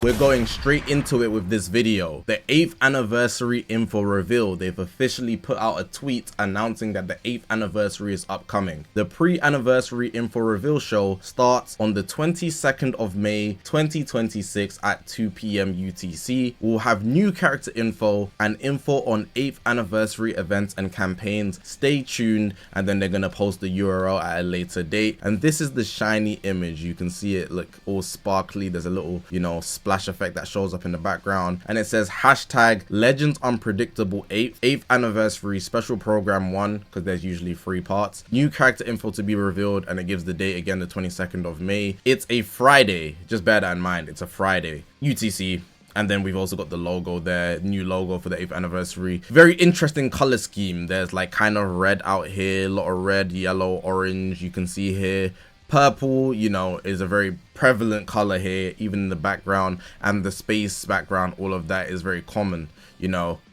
We're going straight into it with this video. The 8th anniversary info reveal. They've officially put out a tweet announcing that the 8th anniversary is upcoming. The pre-anniversary info reveal show starts on the 22nd of May 2026 at 2 p.m. UTC. We'll have new character info and info on 8th anniversary events and campaigns. Stay tuned, and then they're gonna post the URL at a later date. And this is the shiny image. You can see it look all sparkly. There's a little, splash effect that shows up in the background, and it says hashtag Legends Unpredictable 8th anniversary special program 1, because there's usually 3 parts. New character info to be revealed, and it gives the date again, the 22nd of May. It's a Friday, just bear that in mind. It's a Friday UTC. And then we've also got the logo there, new logo for the 8th anniversary. Very interesting color scheme. There's like kind of red out here, a lot of red, yellow, orange. You can see here purple, is a very prevalent color here, even in the background, and the space background, all of that is very common.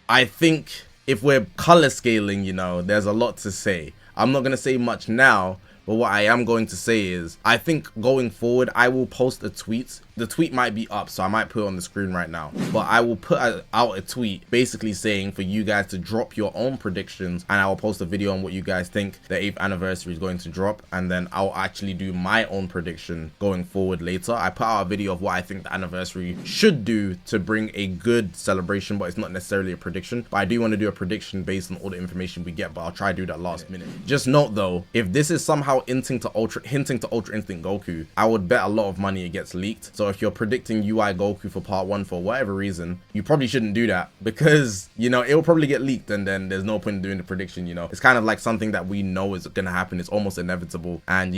I think if we're color scaling, there's a lot to say. I'm not going to say much now, but what I am going to say is, I think going forward, I will post a tweet. The tweet might be up, so I might put it on the screen right now. But I will put out a tweet basically saying for you guys to drop your own predictions, and I will post a video on what you guys think the 8th anniversary is going to drop, and then I'll actually do my own prediction going forward later. I put out a video of what I think the anniversary should do to bring a good celebration, but it's not necessarily a prediction. But I do want to do a prediction based on all the information we get, but I'll try to do that last minute. Just note though, if this is somehow hinting to Ultra Instinct Goku, I would bet a lot of money it gets leaked. So if you're predicting UI Goku for part 1 for whatever reason, you probably shouldn't do that, because it will probably get leaked, and then there's no point in doing the prediction. It's kind of like something that we know is gonna happen. It's almost inevitable, and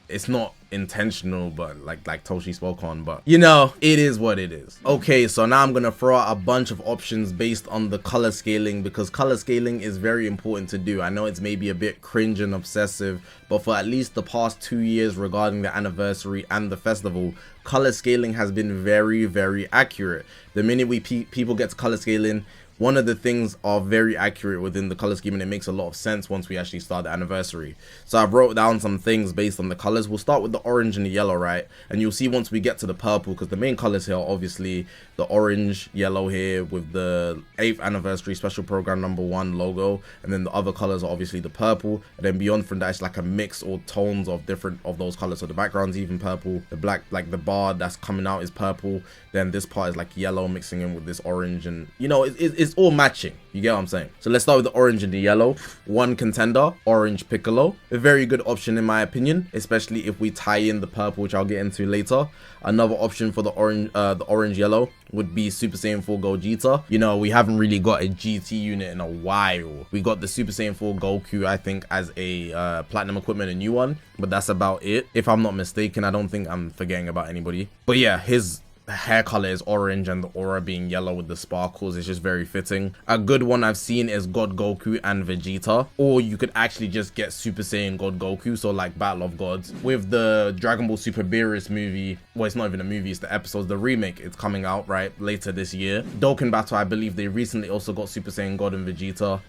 it's not intentional, but like Toshi spoke on, but it is what it is. Okay, so now I'm gonna throw out a bunch of options based on the color scaling, because color scaling is very important to do. I know it's maybe a bit cringe and obsessive, but for at least the past 2 years regarding the anniversary and the festival, color scaling has been very, very accurate. The minute people get to color scaling, one of the things are very accurate within the color scheme, and it makes a lot of sense once we actually start the anniversary. So I've wrote down some things based on the colors. We'll start with the orange and the yellow, right? And you'll see once we get to the purple, because the main colors here are obviously the orange, yellow here with the 8th anniversary special program number 1 logo, and then the other colors are obviously the purple, and then beyond from that it's like a mix or tones of different of those colors. So the background's even purple, the black, like the bar that's coming out, is purple, then this part is like yellow mixing in with this orange, and it's all matching. You get what I'm saying? So let's start with the orange and the yellow. One contender, Orange Piccolo, a very good option in my opinion, especially if we tie in the purple, which I'll get into later. Another option for the orange yellow would be Super Saiyan 4 Gogeta. We haven't really got a GT unit in a while. We got the Super Saiyan 4 Goku, I think, as a platinum equipment, a new one, but that's about it, if I'm not mistaken. I don't think I'm forgetting about anybody, but yeah, his hair color is orange, and the aura being yellow with the sparkles is just very fitting. A good one I've seen is God Goku and Vegeta, or you could actually just get Super Saiyan God Goku, so like Battle of Gods. With the Dragon Ball Super Beerus movie, well, it's not even a movie, it's the episodes, the remake, it's coming out right later this year. Dokkan Battle, I believe they recently also got Super Saiyan God and Vegeta,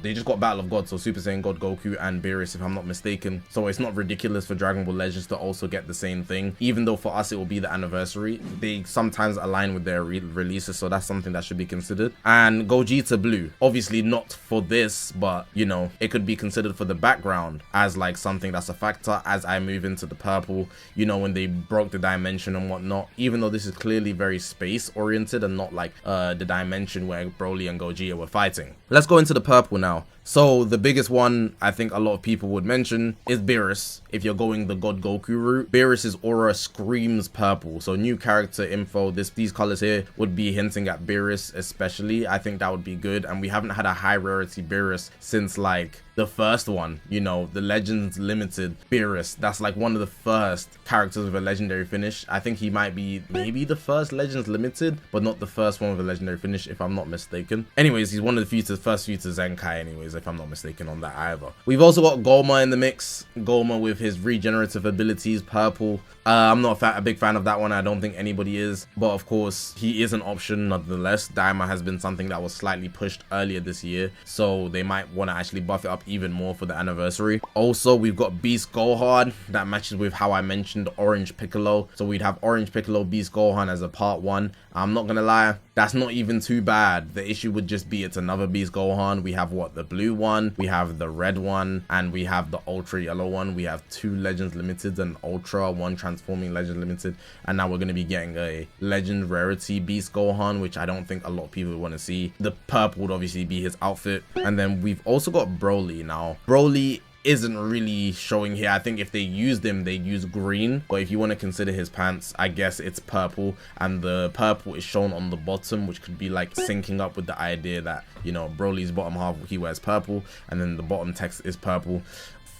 they just got Battle of Gods, so Super Saiyan God Goku and Beerus, if I'm not mistaken. So it's not ridiculous for Dragon Ball Legends to also get the same thing, even though for us it will be the anniversary. They sometimes align with their releases, so that's something that should be considered. And Gogeta Blue, obviously not for this, but it could be considered for the background as like something that's a factor as I move into the purple, when they broke the dimension and whatnot, even though this is clearly very space oriented and not like the dimension where Broly and Gogeta were fighting. Let's go into the purple now. So the biggest one I think a lot of people would mention is Beerus. If you're going the God Goku route, Beerus's aura screams purple. So new character info, these colors here would be hinting at Beerus especially. I think that would be good, and we haven't had a high rarity Beerus since like the first one, the Legends Limited Beerus. That's like one of the first characters with a legendary finish. I think he might be maybe the first Legends Limited, but not the first one with a legendary finish, if I'm not mistaken. Anyways, he's one of the first few to Zenkai anyways. if I'm not mistaken on that either. We've also got Golma in the mix. Golma with his regenerative abilities, purple. I'm not a big fan of that one. I don't think anybody is, but of course he is an option nonetheless. Daima has been something that was slightly pushed earlier this year, so they might want to actually buff it up even more for the anniversary. Also, we've got Beast Gohan that matches with how I mentioned Orange Piccolo, so we'd have Orange Piccolo, Beast Gohan as a part 1. I'm not gonna lie, that's not even too bad. The issue would just be it's another Beast Gohan. We have what, the blue one, we have the red one, and we have the ultra yellow one. We have 2 Legends Limited and ultra, 1 transforming Legend Limited, and now we're going to be getting a Legend Rarity Beast Gohan, which I don't think a lot of people want to see. The purple would obviously be his outfit, and then we've also got Broly. Now Broly isn't really showing here. I think if they used him, they'd use green, but if you want to consider his pants, I guess it's purple, and the purple is shown on the bottom, which could be like syncing up with the idea that, you know, Broly's bottom half, he wears purple, and then the bottom text is purple.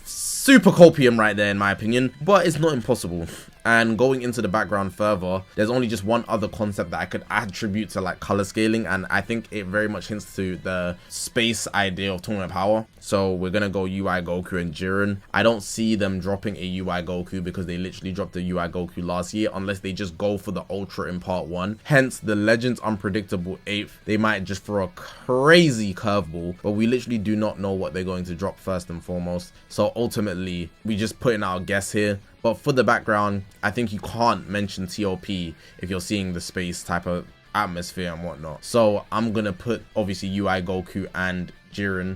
Super copium right there in my opinion, but it's not impossible. And going into the background further, there's only just one other concept that I could attribute to like color scaling, and I think it very much hints to the space idea of Tournament Power. So we're gonna go UI Goku and Jiren. I don't see them dropping a UI Goku because they literally dropped the UI Goku last year, unless they just go for the Ultra in part 1. Hence the Legends Unpredictable 8th. They might just throw a crazy curveball, but we literally do not know what they're going to drop first and foremost. So ultimately, we just put in our guess here. But for the background, I think you can't mention TOP if you're seeing the space type of atmosphere and whatnot. So I'm gonna put obviously UI Goku and Jiren.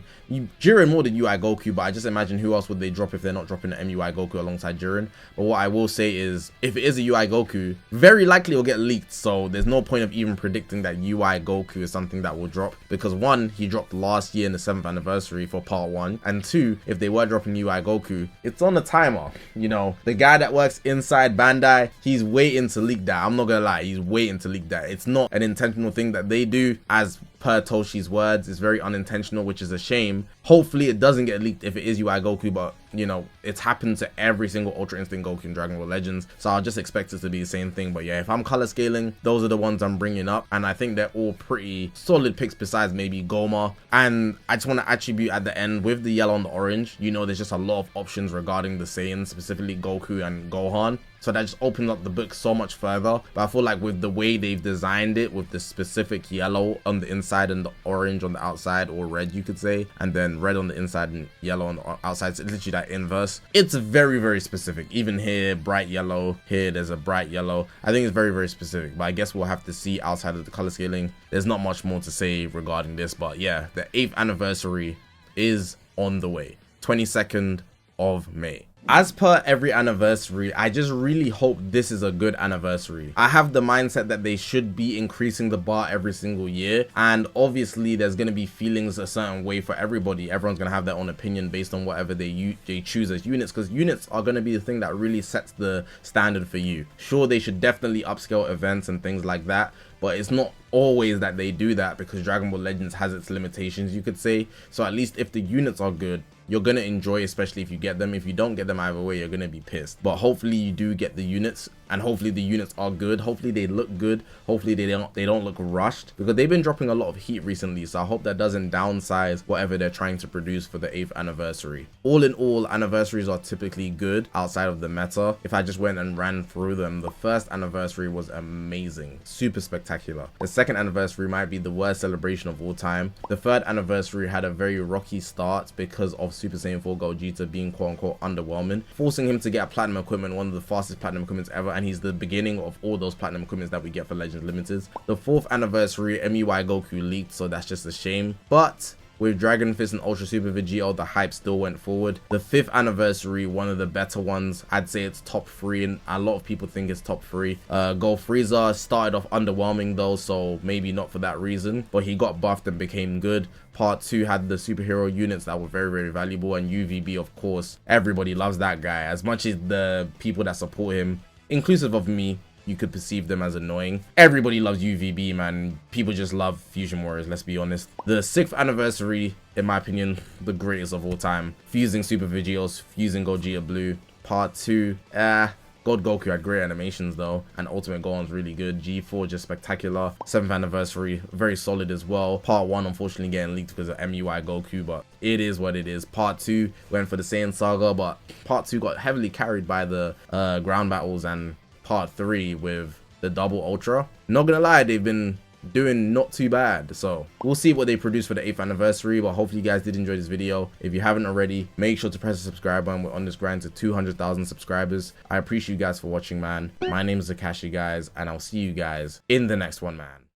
Jiren more than UI Goku, but I just imagine who else would they drop if they're not dropping the MUI Goku alongside Jiren. But what I will say is, if it is a UI Goku, very likely it'll get leaked, so there's no point of even predicting that UI Goku is something that will drop, because 1, he dropped last year in the 7th anniversary for part 1, and 2, if they were dropping UI Goku, it's on a timer. You know, the guy that works inside Bandai, he's waiting to leak that. I'm not gonna lie, he's waiting to leak that. It's not an intentional thing that they do, as per Toshi's words. It's very unintentional, which is a shame. Hopefully it doesn't get leaked if it is UI Goku, but you know, it's happened to every single Ultra Instinct Goku in Dragon Ball Legends, so I'll just expect it to be the same thing. But yeah, if I'm color scaling, those are the ones I'm bringing up, and I think they're all pretty solid picks besides maybe Goma. And I just want to attribute at the end with the yellow and the orange, you know, there's just a lot of options regarding the Saiyans, specifically Goku and Gohan. So that just opens up the book so much further. But I feel like with the way they've designed it, with the specific yellow on the inside and the orange on the outside, or red you could say, and then red on the inside and yellow on the outside, so it's literally that inverse. It's very, very specific. Even here, bright yellow. Here, there's a bright yellow. I think it's very, very specific. But I guess we'll have to see outside of the color scaling. There's not much more to say regarding this. But yeah, the 8th anniversary is on the way. 22nd of May. As per every anniversary, I just really hope this is a good anniversary. I have the mindset that they should be increasing the bar every single year, and obviously there's going to be feelings a certain way for everybody. Everyone's going to have their own opinion based on whatever they choose as units, because units are going to be the thing that really sets the standard for you. Sure, they should definitely upscale events and things like that, but it's not always that they do that, because Dragon Ball Legends has its limitations, you could say. So at least if the units are good, you're gonna enjoy, especially if you get them. If you don't get them either way, you're gonna be pissed. But hopefully you do get the units, and hopefully the units are good. Hopefully they look good. Hopefully they don't look rushed, because they've been dropping a lot of heat recently. So I hope that doesn't downsize whatever they're trying to produce for the 8th anniversary. All in all, anniversaries are typically good outside of the meta. If I just went and ran through them, the 1st anniversary was amazing, super spectacular. The 2nd anniversary might be the worst celebration of all time. The 3rd anniversary had a very rocky start because of Super Saiyan 4 Gogeta being quote unquote underwhelming, forcing him to get platinum equipment, one of the fastest platinum equipments ever, and he's the beginning of all those platinum equipments that we get for Legends Limited. The 4th anniversary, MUI Goku leaked, so that's just a shame. But with Dragon Fist and Ultra Super Vegito, the hype still went forward. The 5th anniversary, one of the better ones. I'd say it's top 3, and a lot of people think it's top 3. Gold Frieza started off underwhelming though, so maybe not for that reason, but he got buffed and became good. Part 2 had the superhero units that were very, very valuable, and UVB, of course, everybody loves that guy. As much as the people that support him, inclusive of me, you could perceive them as annoying, everybody loves UVB, man. People just love Fusion Warriors, let's be honest. The 6th anniversary, in my opinion, the greatest of all time. Fusing Super Vegitos, fusing Gogeta Blue. Part 2, God Goku had great animations though, and Ultimate Gohan's really good. G4 just spectacular. 7th anniversary, very solid as well. Part 1 unfortunately getting leaked because of MUI Goku, but it is what it is. Part 2 went for the Saiyan Saga, but Part 2 got heavily carried by the ground battles, and Part 3 with the double Ultra. Not gonna lie, they've been doing not too bad, so we'll see what they produce for the 8th anniversary. But hopefully you guys did enjoy this video. If you haven't already, make sure to press the subscribe button. We're on this grind to 200,000 subscribers. I appreciate you guys for watching, man. My name is Zakashi, guys, and I'll see you guys in the next one, man.